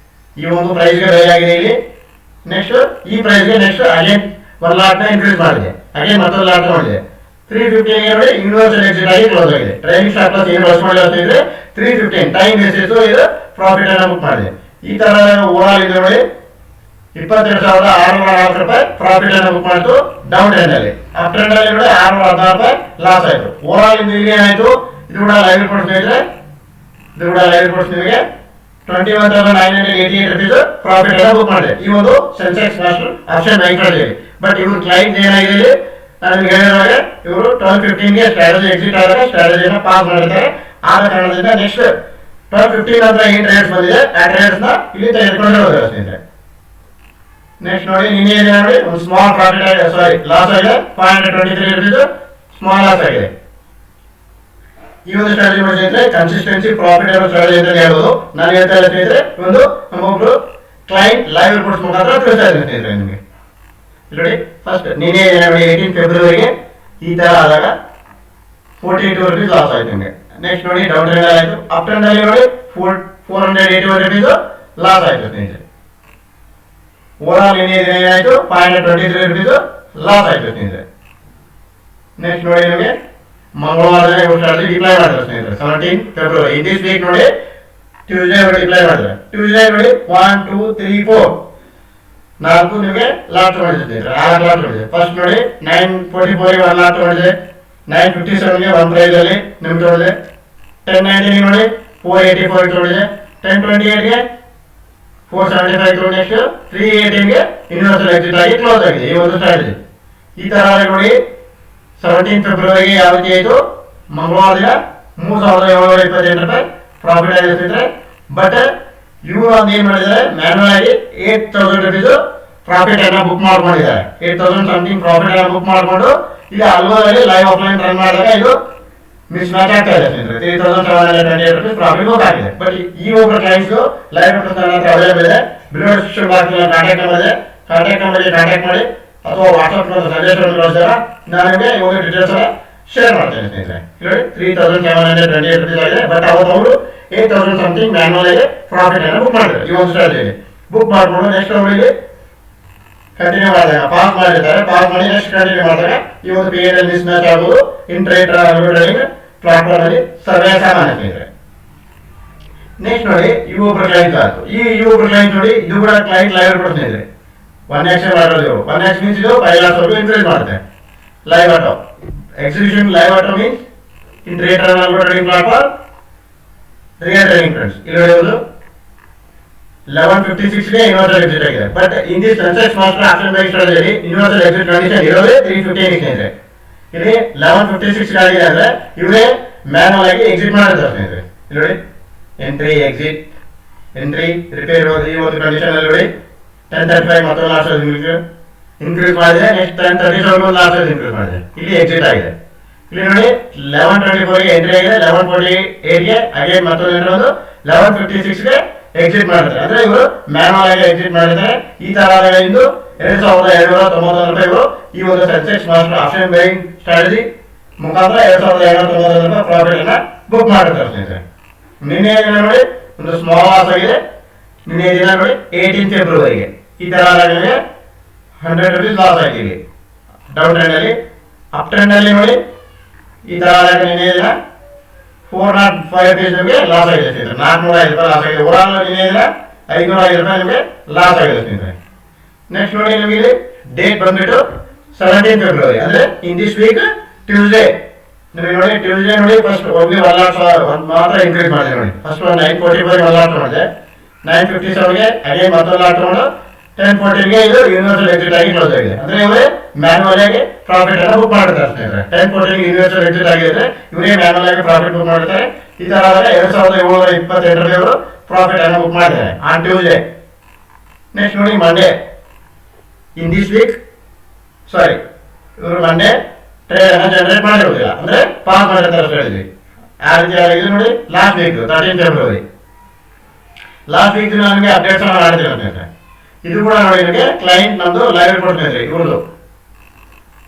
ಈ ಒಂದು ಪ್ರೈಸ್ಗೆ ಬೈ ಆಗಿದೆ ಇಲ್ಲಿ. ನೆಕ್ಸ್ಟ್ ಈ ಪ್ರೈಸ್ಗೆ ನೆಕ್ಸ್ಟ್ ಅಗೇನ್ 1 ಲಾಟ್ನ ಇನ್ಕ್ರೀಸ್ ಮಾಡಿದೆ. ಅಗೇನ್ ಮತ್ತೊಂದು ಲಾಟ್ ಮಾಡಿದೆ. 3:15 ನೋಡಿ ಯೂನಿವರ್ಸಲ್ ಎಕ್ಸಿಟ್ ಆಗಿ ಕ್ಲೋಸ್ ಆಗಿದೆ. ಟ್ರೈಲಿಂಗ್ ಸ್ಟಾಪ್ ಲಾಸ್ ಏನು ಬಳಸ್ ಮಾಡಿಲ್ಲ ಅಂತಂದ್ರೆ 3:15 ಟೈಮ್ ಬೇಸಿಸ್ ಇದು ಪ್ರಾಫಿಟ್ ಅನ್ನ ಬುಕ್ ಮಾಡಿದೆ. ಈ ತರ ಓವರಾಲ್ ಇದೆ ನೋಡಿ 22,604 ರೂಪಾಯಿ ಪ್ರಾಫಿಟ್ ಅನ್ನ ಬುಕ್ ಮಾಡಿತು ಡೌನ್ ಟ್ರೆಂಡ್ ಅಲ್ಲಿ. ಅಪ್ ಟ್ರೆಂಡ್ ಅಲ್ಲಿ ನೋಡಿ 616 ರೂಪಾಯಿ ಲಾಸ್ ಆಯ್ತು. ಓವರಾಲ್ ಇಲ್ಲಿ ಏನಾಯ್ತು, ಇದು ಕೂಡ ಲೈವ್ ರಿಪೋರ್ಟ್ ಸ್ನೇಹಿತರೆ, ಇದು ಕೂಡ ಲೈವ್ ರಿಪೋರ್ಟ್ ನಿಮಗೆ 21,988 rupees ಪ್ರಾಫಿಟ್ ಅನ್ನ ಬುಕ್ ಮಾಡಿದೆ ಈ ಒಂದು ಸೆನ್ಸೆಕ್ಸ್ ಮಾಸ್ಟರ್ ಆಪ್ಷನ್ ಬ್ಯಾಂಕ್ ಅಲ್ಲಿ. ಬಟ್ ಇವ್ರ ಕ್ಲೈಂಟ್ ಏನಾಗಿದೆ ನಾನು ನಿಮ್ಗೆ ಹೇಳಿದಾಗ ಇವರು 12:15 ಗೆ ಸ್ಟ್ರಾಟಜಿ ಎಕ್ಸಿಟ್ ಆದಾಗ ಸ್ಟ್ರಾಟಜಿನ ಪಾಸ್ ಮಾಡಿದ್ದಾರೆ. ಆದ ಕಾರಣದಿಂದ ನೆಕ್ಸ್ಟ್ 12:15 ನಂತರ ಏನ್ ಟ್ರೇಡ್ಸ್ ಬಂದಿದೆ ಆ ಟ್ರೇಡ್ಸ್ ನ ಇಲ್ಲಿ ತೆಗೆದುಕೊಂಡು ಹೋದ್ರೆ ಸ್ನೇಹಿತರೆ. ನೆಕ್ಸ್ಟ್ ನೋಡಿ ನಿನ್ನೆ ನೋಡಿ ಒಂದು ಸ್ಮಾಲ್ ಪ್ರಾಫಿಟ್ ಆಗಿದೆ, ಸಾರಿ ಲಾಸ್ ಆಗಿದೆ 523 rupees ಸ್ಮಾಲ್ ಲಾಸ್ ಆಗಿದೆ. ಈ ಒಂದು ಸ್ಟ್ರಾಟಜಿ ನೋಡಿ ಸ್ನೇಹಿತರೆ ಕನ್ಸಿಸ್ಟೆನ್ಸಿ ಪ್ರಾಫಿಟ್ ಅನ್ನೋ ಸ್ಟ್ರಾಟಜಿ ಅಂತ ಹೇಳ್ಬೋದು. ನಾನು ಹೇಳ್ತಾ ಇಲ್ಲ ಸ್ನೇಹಿತರೆ, ಒಂದು ನಮ್ಮೊಬ್ರು ಕ್ಲೈಂಟ್ ಲೈವ್ ರಿಪೋರ್ಟ್ಸ್ ಮುಖಾಂತರ ತಿಳಿಸ್ತಾ ಇದ್ದೀನಿ ಸ್ನೇಹಿತರೆ ನಿಮಗೆ. ನೋಡಿ ಫಸ್ಟ್ ನಿನ್ನೆ 18 ಫೆಬ್ರವರಿಗೆ ಈ ತರ ಆದಾಗ 42 rupees ಲಾಸ್ ಆಯ್ತು ನಿಮಗೆ. ನೆಕ್ಸ್ಟ್ ನೋಡಿ ಡೌನ್ ಟ್ರೆಂಡ್ ಆಯ್ತು, ಅಪ್ ಟ್ರೆಂಡ್ ಅಲ್ಲಿ ನೋಡಿ 481 rupees ಲಾಸ್ ಆಯ್ತು ಸ್ನೇಹಿತರೆ. ಓವರಾಲ್ ನಿನ್ನೆ ಏನಾಯ್ತು 523 rupees ಲಾಸ್ ಆಯ್ತು ಸ್ನೇಹಿತರೆ. ನೆಕ್ಸ್ಟ್ ನೋಡಿ ನಿಮಗೆ ಮಂಗಳವಾರ ಡಿಪ್ಲೈ ಮಾಡಿದ್ರು ಸ್ನೇಹಿತರೆ 17 ಫೆಬ್ರವರಿ. ಇನ್ ದಿಸ್ ವೀಕ್ ನೋಡಿ ಟ್ಯೂಸ್ಡೇ ಡಿಪ್ಲೈ ಮಾಡಿದ್ರೆ ಟ್ಯೂಸ್ಡೇ ನೋಡಿ 1 2 3 4 ನಾಲ್ಕು ನಿಮಗೆ ಲಾಟ್ ಮಾಡಿದೆ ಸ್ನೇಹಿತರೆ. 6 ಲಾಟ್ ಮಾಡಿದೆ. ಫಸ್ಟ್ ನೋಡಿ 944 ಗೆ 1 ಲಾಟ್ ಮಾಡಿದೆ, 957 ಗೆ 1 ಪ್ರೈಸ್ ಅಲ್ಲಿ ನಿಮ್ಗೆ ತೊಗೊಂಡಿದೆ, 1019 ನೋಡಿ 484 ತೊಗೊಂಡಿದೆ, 1028 ಗೆ 475 ತೊಗೊಂಡು ನೆಕ್ಸ್ಟ್ 318 ಗೆ ಯೂನಿವರ್ಸಲ್ ಎಕ್ಸಿಟ್ ಆಗಿ ಕ್ಲೋಸ್ ಆಗಿದೆ ಈ ಒಂದು ಸ್ಟ್ರಾಟಜಿ. ಈ ತರ ನೋಡಿ 17 ಫೆಬ್ರವರಿಗೆ ಯಾವ ರೀತಿ ಆಯಿತು, ಮಂಗಳವಾರ ದಿನ 3,728 ರೂಪಾಯಿ ಪ್ರಾಫಿಟ್ ಆಗಿರ್ತಿದ್ರೆ. ಬಟ್ ಇವರು ಒಂದು ಏನ್ ಮಾಡಿದ್ದಾರೆ ಮ್ಯಾನ್ಯಲ್ ಆಗಿ 8,000 rupees ಪ್ರಾಫಿಟ್ ಅನ್ನ ಬುಕ್ ಮಾಡ್ಕೊಂಡಿದ್ದಾರೆ. 8,000 ಸಮಥಿಂಗ್ ಪ್ರಾಫಿಟ್ ಅನ್ನ ಬುಕ್ ಮಾಡ್ಕೊಂಡು ಈಗ ಅಲ್ವಾದಲ್ಲಿ ಲೈವ್ ಆಫ್ಲೈನ್ ರನ್ ಮಾಡಿದಾಗ ಇದು ಮಿಸ್ ಮ್ಯಾಚ್ ಆಗ್ತಾ ಇದೆ ಸ್ನೇಹಿತರೆ. 3,728 rupees ಪ್ರಾಫಿಟ್ ಬುಕ್ ಆಗಿದೆ. ಬಟ್ ಈ ಒಬ್ಬರ ಕ್ಲೈಂಟ್ಸ್ ಲೈವ್ ರಿಪೋರ್ಟ್ ಅವೈಲೇಬಲ್ ಇದೆ, below description box contact number ಇದೆ, ಕಾಂಟ್ಯಾಕ್ಟ್ ನಂಬರ್ಗೆ ಕಾಂಟ್ಯಾಕ್ಟ್ ಮಾಡಿ ಅಥವಾ ವಾಟ್ಸ್ಆಪ್ ಸಜೆಷನ್ ಕಳಿಸಿದಾಗ ನಾನು ನಿಮಗೆ ಇವಾಗ ಡೀಟೇಲ್ಸ್ ಎಲ್ಲ ಶೇರ್ ಮಾಡ್ತೇನೆ ಸ್ನೇಹಿತರೆ. ನೋಡಿ 3,728 rupees ಆಗಿದೆ. ಬಟ್ ಅವತ್ತು ಅವರು 8,000 ಸಮಥಿಂಗ್ ಮ್ಯಾನ್ಯಲ್ ಆಗಿ ಪ್ರಾಫಿಟ್ ಅನ್ನು ಬುಕ್ ಮಾಡಿದ್ದಾರೆ ಈ ಒಂದು ಸ್ಟ್ರಾಟಜಿಗೆ. ಬುಕ್ ಮಾಡ್ಕೊಂಡು ನೆಕ್ಸ್ಟ್ ಅವರಿಗೆ ಕಂಟಿನ್ಯೂ ಮಾಡಿದಾಗ ಪಾಸ್ ಮಾಡಿರ್ತಾರೆ, ಪಾಸ್ ಮಾಡಿ ನೆಕ್ಸ್ಟ್ ಕಂಟಿನ್ಯೂ ಮಾಡಿದಾಗ ಈ ಒಂದು ಪಿ ಎಲ್ ಮಿಸ್ ಮ್ಯಾಚ್ ಆಗೋದು ಇಂಟ್ರೇಟ್ ಟ್ರೇಡಿಂಗ್ ಪ್ಲಾಟ್ಫಾರ್ಮ್ ಅಲ್ಲಿ ಸರ್ವೇ ಸಾಮಾನ್ಯ ಸ್ನೇಹಿತರೆ. ನೆಕ್ಸ್ಟ್ ನೋಡಿ ಒಬ್ಬರು ಕ್ಲೈಂಟ್ ಆಯ್ತು. ಈ ಒಬ್ಬರು ಕ್ಲೈಂಟ್ ನೋಡಿ ಇದು ಕೂಡ ಕ್ಲೈಂಟ್ ಲೈವ್ ರಿಪೋರ್ಟ್ ಸ್ನೇಹಿತರೆ 1x ಮಾಡೋದು. 1x ಮೀನ್ಸ್ ಇದು 5 lakhs ವರೆಗೂ ಇನ್ಕ್ರೀಸ್ ಮಾಡುತ್ತೆ. Live auto execution live auto means in trading platform real trading friends. ಇಲ್ಲಿ ಹೇಳೋದು 11:56 ಗೆ ಯೂನಿವರ್ಸಲ್ ಎಕ್ಸಿಟ್ ಆಗಿದೆ. But in this Sensex master option buy ಸ್ಟ್ರಾಟಜಿಯಲ್ಲಿ ಯೂನಿವರ್ಸಲ್ ಎಕ್ಸಿಟ್ ಕಂಡೀಷನ್ ಇರೋದೇ 3:15 ಸ್ನೇಹಿತರೆ. ಇಲ್ಲಿ 11:56 ಆಗಿದೆ ಅಂದ್ರೆ ಇವರೇ ಮ್ಯಾನ್ಯಲ್ ಆಗಿ ಎಕ್ಸಿಟ್ ಮಾಡಿರ್ತಾರೆ ಸ್ನೇಹಿತರೆ. ಇಲ್ಲಿ ನೋಡಿ ಎಂಟ್ರಿ ಎಕ್ಸಿಟ್ ಎಂಟ್ರಿ ರಿಪೇರ್ ಈ ಒಂದು ಕಂಡೀಷನ್ ಅಲ್ಲಿ ನೋಡಿ 10:35 ಮತ್ತೊಂದು ಲಾಸ್ಟ್ ಇನ್ಕ್ರೀಸ್ ಮಾಡಿದೆ, ನೆಕ್ಸ್ಟ್ 10:37 ಲಾಸ್ಟ್ ಇನ್ಕ್ರೀಸ್ ಮಾಡಿದೆ, ಇಲ್ಲಿ ಎಕ್ಸಿಟ್ ಆಗಿದೆ. ಇಲ್ಲಿ ನೋಡಿ 11:24 ಗೆ ಎಂಟ್ರಿ ಆಗಿದೆ, 11:48 ಗೆ ಅಗೇನ್ ಮತ್ತೊಂದು ಎಂಟ್ರಿ ಒಂದು 11:56 ಗೆ ಎಕ್ಸಿಟ್ ಮಾಡಿದ್ದಾರೆ. ಅಂದ್ರೆ ಇವರು ಮ್ಯಾನ್ಯಲ್ ಆಗಿ ಎಕ್ಸಿಟ್ ಮಾಡಿದ್ದಾರೆ. ಈ ತರ ಆದಾಗ ಇಂದು 2,291 ರೂಪಾಯಿ ಇವರು ಈ ಒಂದು Sensex master option buying strategy ಮುಖಾಂತರ 2,291 ರೂಪಾಯಿ ಪ್ರಾಫಿಟ್ ಅನ್ನ ಬುಕ್ ಮಾಡಿರ್ತಾರೆ ಸ್ನೇಹಿತರೆ. ನಿನ್ನೆ ದಿನ ನೋಡಿ ಒಂದು ಸ್ಮಾಲ್ ಲಾಸ್ ಆಗಿದೆ. ನಿನ್ನೆ ದಿನ ನೋಡಿ 18 ಫೆಬ್ರವರಿಗೆ ಈ ತರ ಆದಾಗ 100 rupees ಲಾಸ್ ಆಯ್ತು ಇಲ್ಲಿ ಡೌನ್ ಟ್ರೆಂಡ್ ಅಲ್ಲಿ. ಅಪ್ ಟ್ರೆಂಡ್ ಅಲ್ಲಿ ನೋಡಿ ಈ ತರ ಆದಾಗ ನಿನ್ನೆ ದಿನ 405 rupees ನಿಮಗೆ ಲಾಸ್ ಆಗಿದೆ ಸ್ನೇಹಿತರೆ. 405 ರೂಪಾಯಿ ಲಾಸ್ ಆಗಿದೆ. ಓವರಾಲ್ ನಿನ್ನೆ ದಿನ 505 ರೂಪಾಯಿ ನಿಮಗೆ ಲಾಸ್ ಆಗಿದೆ ಸ್ನೇಹಿತರೆ. ನೆಕ್ಸ್ಟ್ ನೋಡಿ ನಿಮಗೆ ಡೇಟ್ ಬಂದ್ಬಿಟ್ಟು 17 ಫೆಬ್ರವರಿ ಅಂದ್ರೆ ಇನ್ ದಿಸ್ ವೀಕ್ ಟ್ಯೂಸ್ಡೇ. ನಿಮಗೆ ನೋಡಿ ಟ್ಯೂಸ್ಡೇ ನೋಡಿ ಫಸ್ಟ್ ಓನ್ಲಿ 1 lakh ಮಾತ್ರ ಇನ್ಕ್ರೀಸ್ ಮಾಡಿದೆ ನೋಡಿ. ಫಸ್ಟ್ 944 1 lakh ಮಾಡಿದೆ, 957 ಗೆ ಅಗೇನ್ ಮತ್ತೊಂದು ಲಾಟ್ ತಗೊಂಡು 1014 ಗೆ ಇದು ಯೂನಿವರ್ಸಲ್ ಎಕ್ಸಿಟ್ ಆಗಿ ಕ್ಲೋಸ್ ಆಗಿದೆ. ಅಂದ್ರೆ ಇವರೇ ಮ್ಯಾನ್ಯಲ್ ಆಗಿ ಪ್ರಾಫಿಟ್ ಅನ್ನು ಬುಕ್ ಮಾಡ್ತಾರೆ ಸ್ನೇಹಿತರೆ. 1014 ಗೆ ಯೂನಿವರ್ಸಲ್ ಎಕ್ಸಿಟ್ ಆಗಿದೆ, ಇವರೇ ಮ್ಯಾನ್ಯಲ್ ಆಗಿ ಪ್ರಾಫಿಟ್ ಬುಕ್ ಮಾಡ್ತಾರೆ. ಈ ತರ ಆದಾಗ 2,728 ಇವರು ಪ್ರಾಫಿಟ್ ಅನ್ನು ಬುಕ್ ಮಾಡಿದ್ದಾರೆ ಆನ್ ಟ್ಯೂಸ್ಡೇ. ನೆಕ್ಸ್ಟ್ ನೋಡಿ ಮಂಡೇ ಇನ್ ದಿಸ್ ವೀಕ್ ಸಾರಿ ಇವರು ಮಂಡೇ ಟ್ರೇಡ್ ಅನ್ನು ಜನರೇಟ್ ಮಾಡಿರುವುದಿಲ್ಲ, ಅಂದ್ರೆ ಪಾಸ್ ಮಾಡಿರ್ತಾರೆ ಹೇಳಿದ್ವಿ. ಆ ರೀತಿ ಆಗಿದೆ ನೋಡಿ last week 13 February last week ನನಗೆ ಅಪ್ಡೇಟ್ಸ್ ಅನ್ನು ಮಾಡಿದ್ರು ಸ್ನೇಹಿತರೆ. ಇದು ಕೂಡ ನೋಡಿ ನಿಮಗೆ ಕ್ಲೈಂಟ್ ನಮ್ದು ಲೈವ್ ರಿಪೋರ್ಟ್ ಸ್ನೇಹಿತರೆ ಇವ್ರದ್ದು.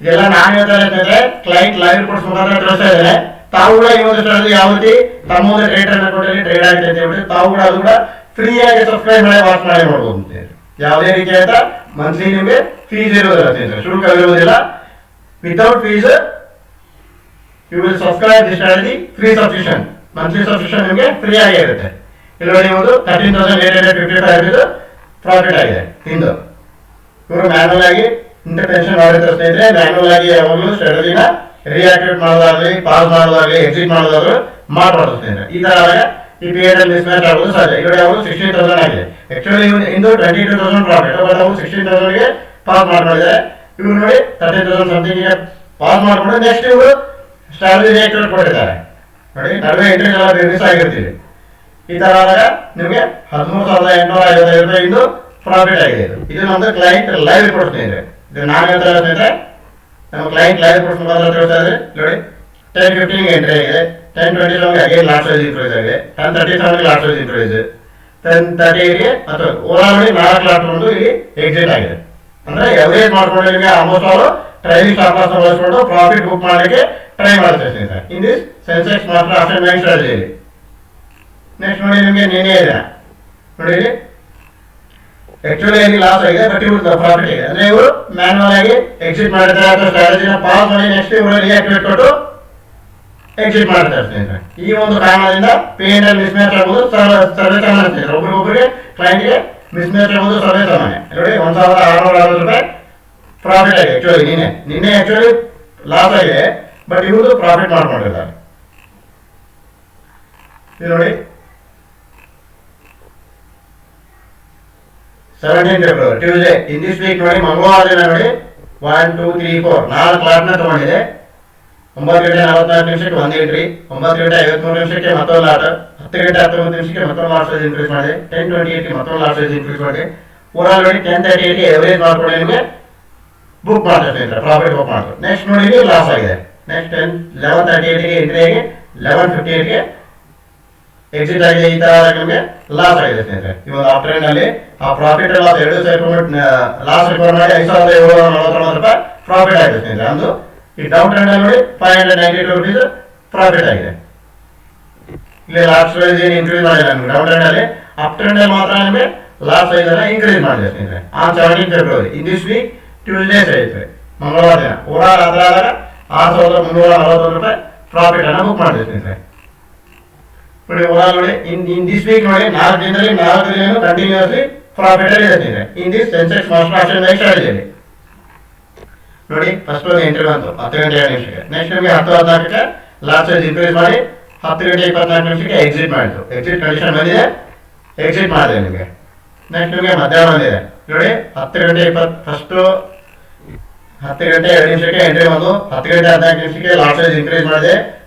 ಇದೆಲ್ಲ ನಾನು ಹೇಳ್ತಾ ಇದ್ದೇನೆ ಕ್ಲೈಂಟ್ ಲೈವ್ ರಿಪೋರ್ಟ್ಸ್ ಮುಖಾಂತರ ತಿಳಿಸ್ತಾ ಇದ್ದೇನೆ. ತಾವು ಕೂಡ ಈ ಒಂದು ಸ್ಟ್ರಾಟಜಿ ಯಾವ ರೀತಿ ತಮ್ಮ ಒಂದು ಟ್ರೇಡರ್ ಅನ್ನ ಕೊಟ್ಟಲ್ಲಿ ಟ್ರೇಡ್ ಆಗಿದೆ ಅಂತ ಹೇಳ್ಬಿಟ್ಟು ತಾವು ಕೂಡ ಅದು ಕೂಡ ಫ್ರೀ ಆಗಿ ಸಬ್ಸ್ಕ್ರೈಬ್ ಮಾಡಿ ವಾಚ್ ಮಾಡಿ ನೋಡ್ಬೋದು ಅಂತ ಹೇಳಿ. ಯಾವುದೇ ರೀತಿಯಾದ ಮಂತ್ಲಿ ನಿಮಗೆ ಫೀಸ್ ಇರೋದಿಲ್ಲ ಸ್ನೇಹಿತರೆ, ಶುಲ್ಕ ಇರುವುದಿಲ್ಲ. Without fees you will subscribe the strategy free subscription, monthly subscription ನಿಮಗೆ ಫ್ರೀ ಆಗಿರುತ್ತೆ. ಇಲ್ಲಿ ನೋಡಿ ಒಂದು 13,855 ಪ್ರಾಫಿಟ್ ಆಗಿದೆ. ಇಂದು ಇವರು ಮ್ಯಾನುವಲ್ ಆಗಿ ಇಂಟರ್ಟೆನ್ಷನ್ ಮಾಡಿರ್ತಾರೆ ಸ್ನೇಹಿತರೆ. ಮ್ಯಾನುವಲ್ ಆಗಿ ಯಾವಾಗಲೂ ಸ್ಟ್ರಾಟಜಿನ ರಿಯಾಕ್ಟಿವೇಟ್ ಮಾಡೋದಾಗಲಿ, ಪಾಸ್ ಮಾಡೋದಾಗಲಿ, ಎಕ್ಸಿಟ್ ಮಾಡೋದಾದ್ರೂ ಮಾಡಬಾರ್ದು ಸ್ನೇಹಿತರೆ. ಈ ತರ ಆದಾಗ ಈ ಪೀರಿಯಡ್ ಮಿಸ್ ಮ್ಯಾಚ್ ಆಗೋದು ಸಾಧ್ಯ. ಇಲ್ಲಿ ಅವರು 16,000 ಆಗಿದೆ. ಆಕ್ಚುಲಿ ಇಂದು 22,000 ಪ್ರಾಫಿಟ್, ಬಟ್ ಅವರು 16,000ಗೆ ಪಾಸ್ ಮಾಡ್ಕೊಂಡಿದ್ದಾರೆ. ಇವ್ರು ನೋಡಿ 13,000 ಸಮಥಿಂಗ್ ಪಾಸ್ ಮಾಡ್ಕೊಂಡು ನೆಕ್ಸ್ಟ್ ಇವರು ಸ್ಟ್ರಾಟಜಿ ರಿಯಾಕ್ಟಿವೇಟ್ ಕೊಟ್ಟಿದ್ದಾರೆ. ನೋಡಿ ನಡುವೆ ಎಂಟ್ರೀಸ್ ಎಲ್ಲ ಮಿಸ್ ಆಗಿರ್ತೀವಿ. ಈ ತರ ಆದಾಗ ನಿಮಗೆ 13,855 ರೂಪಾಯಿ ಇಂದು ಪ್ರಾಫಿಟ್ ಆಗಿದೆ. ಇದು ನಮ್ದು ಕ್ಲೈಂಟ್ ಲೈವ್ ರಿಪೋರ್ಟ್ ಸ್ನೇಹಿತರೆ. ಇದು ನಾನು ಹೇಳ್ತಾ ಇರೋ ಸ್ನೇಹಿತರೆ, ನಮ್ಮ ಕ್ಲೈಂಟ್ ಲೈವ್ ರಿಪೋರ್ಟ್ ಮುಖಾಂತರ ಹೇಳ್ತಾ ಇದ್ರೆ ನೋಡಿ 10:15 ಎಂಟ್ರಿ ಆಗಿದೆ, 10:27 ಅಗೇನ್ ಲಾಸ್ಟ್ ಸೈಜ್ ಇನ್ಕ್ರೀಸ್ ಆಗಿದೆ, 10:37 ಲಾಸ್ಟ್ ಸೈಜ್ ಇನ್ಕ್ರೀಸ್, 10:38 ಅಥವಾ ಓವರಾಲ್ ನೋಡಿ 4 ಲಾಟ್ ಒಂದು ಇಲ್ಲಿ ಎಕ್ಸಿಟ್ ಆಗಿದೆ. ಅಂದ್ರೆ ಎವರೇಜ್ ಮಾಡ್ಕೊಂಡು ನಿಮಗೆ almost all trailing stop loss ಬಳಸ್ಕೊಂಡು ಪ್ರಾಫಿಟ್ ಬುಕ್ ಮಾಡಲಿಕ್ಕೆ ಟ್ರೈ ಮಾಡ್ತಾ ಸ್ನೇಹಿತರೆ in this Sensex master option buying ಸ್ಟ್ರಾಟಜಿಯಲ್ಲಿ. ನೆಕ್ಸ್ಟ್ ನೋಡಿ ನಿಮಗೆ ನಿನ್ನೆ ಇದೆ ನೋಡಿ, ಆಕ್ಚುಲಿ ಇಲ್ಲಿ ಲಾಸ್ ಆಗಿದೆ, ಬಟ್ ಇವ್ರು ಪ್ರಾಫಿಟ್ ಇದೆ. ಅಂದ್ರೆ ಇವರು ಮ್ಯಾನ್ಯುವಲ್ ಆಗಿ ಎಕ್ಸಿಟ್ ಮಾಡಿದ್ದಾರೆ ಅಥವಾ ಸ್ಟ್ರಾಟಜಿನ ಪಾಸ್ ಮಾಡಿ ನೆಕ್ಸ್ಟ್ ಇವರು ರಿಯಾಕ್ಟಿವೇಟ್ ಕೊಟ್ಟು ಎಕ್ಸಿಟ್ ಮಾಡ್ತಾರೆ ಸ್ನೇಹಿತರೆ. ಈ ಒಂದು ಕಾರಣದಿಂದ P&L ಮಿಸ್ ಮ್ಯಾಚ್ ಆಗೋದು ಸರ್ವೇ ಸಾಮಾನ್ಯ ಸ್ನೇಹಿತರೆ. ಒಬ್ಬರಿಗೊಬ್ಬರಿಗೆ ಕ್ಲೈಂಟ್ಗೆ ಮಿಸ್ ಮ್ಯಾಚ್ ಆಗೋದು ಸರ್ವೇ ಸಾಮಾನ್ಯ. ನೋಡಿ 1,660 ರೂಪಾಯಿ ಪ್ರಾಫಿಟ್ ಆಗಿದೆ. ಆಕ್ಚುಲಿ ನಿನ್ನೆ ಆಕ್ಚುಲಿ ಲಾಸ್ ಆಗಿದೆ, ಬಟ್ ಇವರು ಪ್ರಾಫಿಟ್ ಮಾಡ್ಕೊಂಡಿದ್ದಾರೆ. ಇದು ನೋಡಿ 17 February Tuesday. In this week ನೋಡಿ ಮಂಗಳವಾರ ದಿನ ನೋಡಿ 1 2 3 4 4 ಲಾಟ್ನ ತಗೊಂಡಿದೆ. 9:44 ಒಂದು ಎಂಟ್ರಿ, 9:53 ಮತ್ತೊಂದು ಲಾಟ್, 10:19 ಮತ್ತೊಂದು ಲಾಟ್ ಸೈಜ್ ಇನ್ಕ್ರೀಸ್ ಮಾಡಿದೆ, 10:28 ಮತ್ತೊಂದು ಲಾಟ್ ಸೈಜ್ ಇನ್ಕ್ರೀಸ್ ಮಾಡಿದೆ. ಓವರಾಲ್ ನೋಡಿ 10:38 ಎವರೇಜ್ ಮಾಡ್ಕೊಂಡು ನಿಮಗೆ ಬುಕ್ ಮಾಡ್ತಾರೆ ಪ್ರಾಫಿಟ್ ಬುಕ್ ಮಾಡ್ತಾರೆ. ನೆಕ್ಸ್ಟ್ ನೋಡಿ ಲಾಸ್ ಆಗಿದೆ. ನೆಕ್ಸ್ಟ್ 11:38 ಎಂಟ್ರಿ ಆಗಿ 11:58 ಎಕ್ಸಿಟ್ ಆಗಿದೆ. ಈ ತರ ನಿಮಗೆ ಲಾಸ್ ಆಗಿದೆ ಸ್ನೇಹಿತರೆ. ಈ ಒಂದು ಅಪ್ ಟ್ರೆಂಡ್ ಅಲ್ಲಿ ಆ ಪ್ರಾಫಿಟ್ ಲಾಸ್ ಎರಡು ಸೇರ್ಕೊಂಡು ಲಾಸ್ ರಿಕವರ್ ಮಾಡಿ 5,749 ರೂಪಾಯಿ ಪ್ರಾಫಿಟ್ ಆಗಿದೆ ಸ್ನೇಹಿತರೆ. ಒಂದು ಈ ಡೌನ್ ಟ್ರೆಂಡ್ ಅಲ್ಲಿ ನೋಡಿ 592 ರುಪೀಸ್ ಪ್ರಾಫಿಟ್ ಆಗಿದೆ. ಇಲ್ಲಿ ಲಾಸ್ಟ್ ಪ್ರೈಸ್ ಏನು ಇನ್ಕ್ರೀಸ್ ಮಾಡಿಲ್ಲ ನಿಮ್ಗೆ ಡೌನ್ ಟ್ರೆಂಡ್ ಅಲ್ಲಿ. ಅಪ್ ಟ್ರೆಂಡ್ ಅಲ್ಲಿ ಮಾತ್ರ ನಿಮಗೆ ಲಾಸ್ಟ್ ಪ್ರೈಸ್ ಅನ್ನ ಇನ್ಕ್ರೀಸ್ ಮಾಡಿದೆ ಸ್ನೇಹಿತರೆ. On 17 February in this week Tuesday ಸ್ನೇಹಿತರೆ, ಮಂಗಳವಾರ ದಿನ ಓವರಾಲ್ ಆದಾಗ 6,341 ರೂಪಾಯಿ ಪ್ರಾಫಿಟ್ ಅನ್ನ ಬುಕ್ ಮಾಡಿದೆ ಸ್ನೇಹಿತರೆ. ನೋಡಿ ಓವರಾಲ್ ನೋಡಿ ಇನ್ ದಿಸ್ ವೀಕ್ ನೋಡಿ 4 ದಿನದಲ್ಲಿ 4 ದಿನ ಕಂಟಿನ್ಯೂಸ್ಲಿ ಪ್ರಾಫಿಟ್ ಅಲ್ಲಿ ಇದೆ ಸ್ನೇಹಿತರೆ in this Sensex master option buying ಸ್ಟ್ರಾಟಜಿಯಲ್ಲಿ. ನೋಡಿ ಫಸ್ಟ್ ಒಂದು ಎಂಟ್ರಿ ಬಂತು 10:02 ನೆಕ್ಸ್ಟ್ ನಿಮಗೆ 10:14 ಲಾಸ್ಟ್ ಸೈಜ್ ಇನ್ಕ್ರೀಸ್ ಮಾಡಿ 10:24 ಎಕ್ಸಿಟ್ ಮಾಡಿತು. ಎಕ್ಸಿಟ್ ಕಂಡೀಷನ್ ಬಂದಿದೆ, ಎಕ್ಸಿಟ್ ಮಾಡಿದೆ ನಿಮಗೆ. ನೆಕ್ಸ್ಟ್ ನಿಮಗೆ ಮಧ್ಯಾಹ್ನ ಬಂದಿದೆ ನೋಡಿ 10:20 ಫಸ್ಟ್ 10:02 ಎಂಟ್ರಿ ಬಂದು 10:14 ಲಾಸ್ಟ್ ಸೈಜ್ ಇನ್ಕ್ರೀಸ್ ಮಾಡಿದೆ.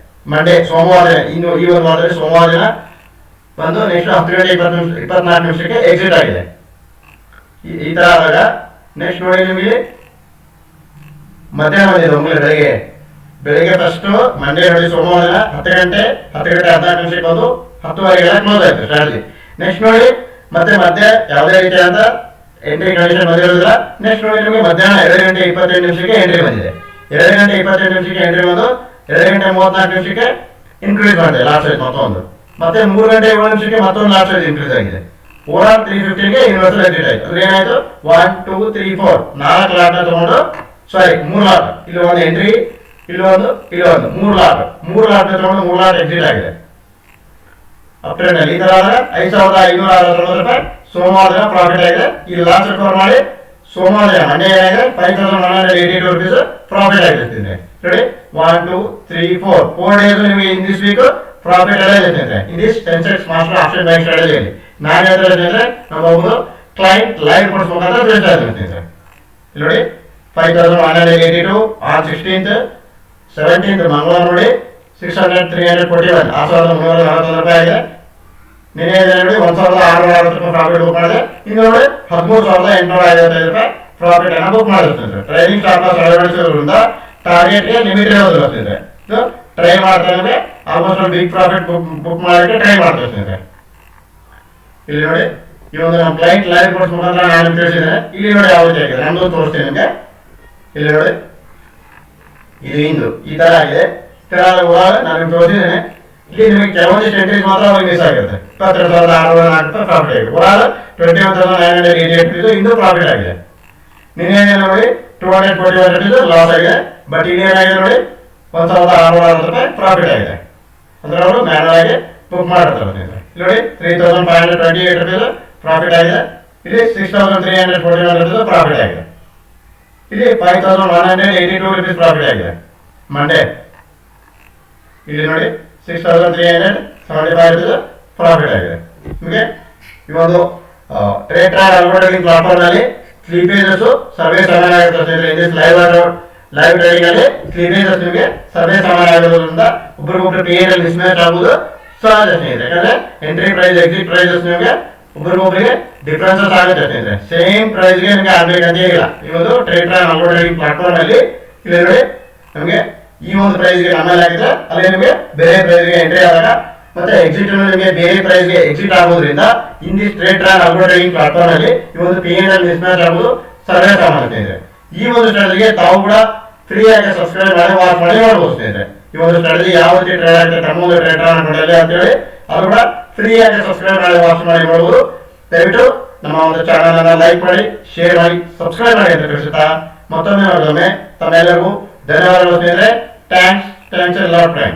ಮಂಡೇ ಸೋಮವಾರ ಇನ್ನು ಈ ಒಂದು ವಾರದಲ್ಲಿ ಸೋಮವಾರ ದಿನ ಬಂದು ನೆಕ್ಸ್ಟ್ 10:24 ಎಕ್ಸಿಟ್ ಆಗಿದೆ. ಈ ತರ ಆದಾಗ ನೆಕ್ಸ್ಟ್ ನೋಡಿ ನಿಮಗೆ ಮಧ್ಯಾಹ್ನ ಬಂದಿದೆ ಬೆಳಿಗ್ಗೆ ಫಸ್ಟ್ ಮಂಡೇ ನೋಡಿ ಸೋಮವಾರ ದಿನ 10:14 ಬಂದು 10:30 ಕ್ಲೋಸ್ ಆಯ್ತು ಸ್ಟ್ರಾಟಜಿ. ನೆಕ್ಸ್ಟ್ ನೋಡಿ ಮತ್ತೆ ಯಾವುದೇ ರೀತಿಯಾದ ಎಂಟ್ರಿ ಕಂಡೀಷನ್ ಬಂದಿರೋದಿಲ್ಲ. ನೆಕ್ಸ್ಟ್ ನೋಡಿ ನಿಮಗೆ ಮಧ್ಯಾಹ್ನ 2:28 ಎಂಟ್ರಿ ಬಂದಿದೆ. 2:28 ಎಂಟ್ರಿ ಬಂದು 2:34 ಇನ್ಕ್ರೀಸ್ ಮಾಡಿದೆ ಲಾಸ್ಟ್ ಸೈಜ್ ಮತ್ತೊಂದು, ಮತ್ತೆ 3:07 ಮತ್ತೊಂದು ಲಾಸ್ಟ್ ಸೈಜ್ ಇನ್ಕ್ರೀಸ್ ಆಗಿದೆ. ಓವರಾಲ್ 350 ಯೂನಿವರ್ಸಲ್ ಎಕ್ಸಿಟ್ ಆಯ್ತು. ಅಂದ್ರೆ ಏನಾಯ್ತು 1 2 3 4 4 ಲಾಟ್ ತಗೊಂಡು ಸಾರಿ 3 ಲಾಟ್, ಇಲ್ಲಿ ಒಂದು ಎಂಟ್ರಿ, ಇಲ್ಲಿ ಒಂದು 3 ಲಾಟ್ ತಗೊಂಡು 3 ಲಾಟ್ ಎಕ್ಸಿಟ್ ಆಗಿದೆ ಅಪ್ ಟ್ರೆಂಡ್ ಅಲ್ಲಿ. ಈ ತರ 5,569 ರೂಪಾಯಿ ಸೋಮವಾರ ದಿನ ಪ್ರಾಫಿಟ್ ಆಗಿದೆ. ಈ ಲಾಸ್ಟ್ ರಿಕವರ್ ಮಾಡಿ ಸೋಮವಾರ ದಿನ ಮಂಡೇ ಏನಾಗಿದೆ 5,182 ರುಪೀಸ್ ಪ್ರಾಫಿಟ್ ಆಗಿದೆ. ನೋಡಿ 1 2 3 4 ಡೇಸ್ ನಿಮಗೆ ಇನ್ ದಿಸ್ ವೀಕ್ ಪ್ರಾಫಿಟ್ ಎಲ್ಲ ಇದೆ in this Sensex master option buying ಸ್ಟ್ರಾಟಜಿಯಲ್ಲಿ. ನಾನು ಹೇಳ್ತಾ ಇದ್ದೇನೆ ನಮ್ಮ ಒಬ್ಬರು ಕ್ಲೈಂಟ್ ಲೈವ್ ಕೋರ್ಸ್ ಮುಖಾಂತರ ತಿಳಿಸ್ತಾ ಇದ್ದೀನಿ. ಇಲ್ಲಿ ನೋಡಿ 5,182 ಆನ್ 16th 17th ಮಂಗಳವಾರ ನೋಡಿ 600,341 6,341 ರೂಪಾಯಿ ಆಗಿದೆ. ನಿನ್ನೆ ನೋಡಿ 1,660 ರೂಪಾಯಿ ಪ್ರಾಫಿಟ್ ಬುಕ್ ಮಾಡಿದೆ. ಇನ್ನು ನೋಡಿ 13,855 ರೂಪಾಯಿ ಪ್ರಾಫಿಟ್ ಅನ್ನ ಬುಕ್ ಮಾಡಿರ್ತಾರೆ. ಟ್ರೈನಿಂಗ್ ಸ್ಟಾಪ್ ಲಾಸ್ ಅಳವಡಿಸೋದ್ರಿಂದ ಟಾರ್ಗೆಟ್ಗೆ ಲಿಮಿಟ್ ಇರೋದಿಲ್ಲ. ಟ್ರೈ ಮಾಡ್ತಾರೆ ಆಲ್ಮೋಸ್ಟ್ ಬಿಗ್ ಪ್ರಾಫಿಟ್ ಬುಕ್ ಮಾಡೋಕ್ಕೆ ಟ್ರೈ ಮಾಡ್ತಾರೆ. ಇಲ್ಲಿ ನೋಡಿ ಈ ಒಂದು ನಮ್ಮ ಕ್ಲೈಂಟ್ ಲೈವ್ ಕೋರ್ಸ್ ಮುಖಾಂತರ ನಾನು ತಿಳಿಸಿದ್ದೇನೆ. ಇಲ್ಲಿ ನೋಡಿ ಯಾವ ರೀತಿ ಆಗಿದೆ ನಮ್ದು ತೋರಿಸ್ತೀನಿ ನಿಮಗೆ. ಇಲ್ಲಿ ನೋಡಿ ಇದು ಇಂದು ಈ ತರ ಆಗಿದೆ. ಈ ತರ ನಾನು ತೋರಿಸಿದ್ದೇನೆ. ಇಲ್ಲಿ ನಿಮಗೆ ಕೆಲವೊಂದಿಷ್ಟು ಎಂಟ್ರೀಸ್ ಮಾತ್ರ ಅವ್ರಿಗೆ ಮಿಸ್ ಆಗಿರುತ್ತೆ. 22,604 ಪ್ರಾಫಿಟ್ ಆಗಿದೆ. ಓವರಾಲ್ 21,988 rupees ಇಂದು ಪ್ರಾಫಿಟ್ ಆಗಿದೆ. ನಿನ್ನೆ ನೋಡಿ 241 rupees ಲಾಸ್ ಆಗಿದೆ. ಬಟ್ ಇಲ್ಲಿ ಏನಾಗಿದೆ ನೋಡಿ 1,660 ಪ್ರಾಫಿಟ್ ಆಗಿದೆ. ಅಂದ್ರೆ ಅವರು ಮ್ಯಾನುವಲ್ ಆಗಿ ಬುಕ್ ಮಾಡಿರ್ತಾರೆ ಸ್ನೇಹಿತರೆ. ಇಲ್ಲಿ ನೋಡಿ 3,528 ರುಪೀಸ್ ಪ್ರಾಫಿಟ್ ಆಗಿದೆ. ಇಲ್ಲಿ 6,341 ರುಪೀಸ್ ಪ್ರಾಫಿಟ್ ಆಗಿದೆ. ಇಲ್ಲಿ 5,182 ರುಪೀಸ್ ಪ್ರಾಫಿಟ್ ಆಗಿದೆ ಮಂಡೇ. ಇಲ್ಲಿ ನೋಡಿ 6,375 ರುಪೀಸ್ ಪ್ರಾಫಿಟ್ ಆಗಿದೆ. ನಿಮಗೆ ಈ ಒಂದು ಟ್ರೇಡ್ ಅಲ್ಗೋರಿಥಮ್ ಪ್ಲಾಟ್ಫಾರ್ಮ್ ನಲ್ಲಿ ಸ್ಲೀಪೇಜಸ್ ಸರ್ವೇ ಸಮಾನ ಆಗಿರುತ್ತೆ. ಲೈವ್ ಟ್ರೇಡಿಂಗ್ ಅಲ್ಲಿ ಸ್ಲೀಪೇಜಸ್ ನಿಮಗೆ ಸರ್ವೇ ಸಮಾನ ಆಗಿರೋದ್ರಿಂದ ಒಬ್ಬರಿಗೊಬ್ಬರು PNL ಮಿಸ್ಮ್ಯಾಚ್ ಆಗುವುದು ಸಹಜ ಸ್ನೇಹಿತರೆ. ಯಾಕಂದ್ರೆ ಎಂಟ್ರಿ ಪ್ರೈಸ್ ಎಕ್ಸಿಟ್ ಪ್ರೈಸಸ್ ನಿಮಗೆ ಒಬ್ಬರಿಗೊಬ್ಬರಿಗೆ ಡಿಫ್ರೆನ್ಸಸ್ ಆಗುತ್ತೆ ಸ್ನೇಹಿತರೆ. ಸೇಮ್ ಪ್ರೈಸ್ಗೆ ನಿಮಗೆ ಆಗ್ಬೇಕಂತ ಇಲ್ಲ. ಈ ಒಂದು ಟ್ರೇಡ್ ಅಲ್ಗೋರಿಥಮ್ ಪ್ಲಾಟ್ಫಾರ್ಮ್ ಅಲ್ಲಿ ಇಲ್ಲಿ ನೋಡಿ ನಮಗೆ ಈ ಒಂದು ಪ್ರೈಸ್ಗೆ ಆಮೇಲೆ ಆಗಿದೆ, ಅಲ್ಲಿ ನಿಮಗೆ ಬೇರೆ ಪ್ರೈಸ್ಗೆ ಎಂಟ್ರಿ ಆದಾಗ ಮತ್ತೆ ಎಕ್ಸಿಟ್ ನಿಮಗೆ ಬೇರೆ ಪ್ರೈಸ್ಗೆ ಎಕ್ಸಿಟ್ ಆಗೋದ್ರಿಂದ in the trade algorithm platform ಅಲ್ಲಿ ಈ ಒಂದು PNL ಮಿಸ್ಮ್ಯಾಚ್ ಆಗುವುದು ಸರ್ವೇ ಸಾಮಾನ್ಯ ಸ್ನೇಹಿತರೆ. ಈ ಒಂದು ಸ್ಟ್ರಾಟಜಿಗೆ ತಾವು ಕೂಡ ಫ್ರೀ ಆಗಿ ಸಬ್ಸ್ಕ್ರೈಬ್ ಮಾಡಿ ವಾಚ್ ಮಾಡಿ ನೋಡಬಹುದು ಸ್ನೇಹಿತರೆ. ಈ ಒಂದು ಸ್ಟ್ರಾಟಜಿ ಯಾವ ರೀತಿ ಟ್ರೇಡ್ ಆಗುತ್ತೆ ತಮ್ಮ ಟ್ರೇಡ್ ಮಾಡಲಿ ಅಂತೇಳಿ ಅದು ಕೂಡ ಫ್ರೀ ಆಗಿ ಸಬ್ಸ್ಕ್ರೈಬ್ ಮಾಡಿ ವಾಚ್ ಮಾಡಿ ನೋಡಬಹುದು. ದಯವಿಟ್ಟು ನಮ್ಮ ಒಂದು ಚಾನಲ್ ಅನ್ನ ಲೈಕ್ ಮಾಡಿ, ಶೇರ್ ಮಾಡಿ, ಸಬ್ಸ್ಕ್ರೈಬ್ ಮಾಡಿ ಅಂತ ತಿಳಿಸುತ್ತಾ ಮತ್ತೊಮ್ಮೆ ತಮ್ಮೆಲ್ಲರಿಗೂ ಧನ್ಯವಾದಗಳು ಸ್ನೇಹಿತರೆ. ಥ್ಯಾಂಕ್ಸ್ ಎಲ್ಲ ಫ್ರೆಂಡ್ಸ್.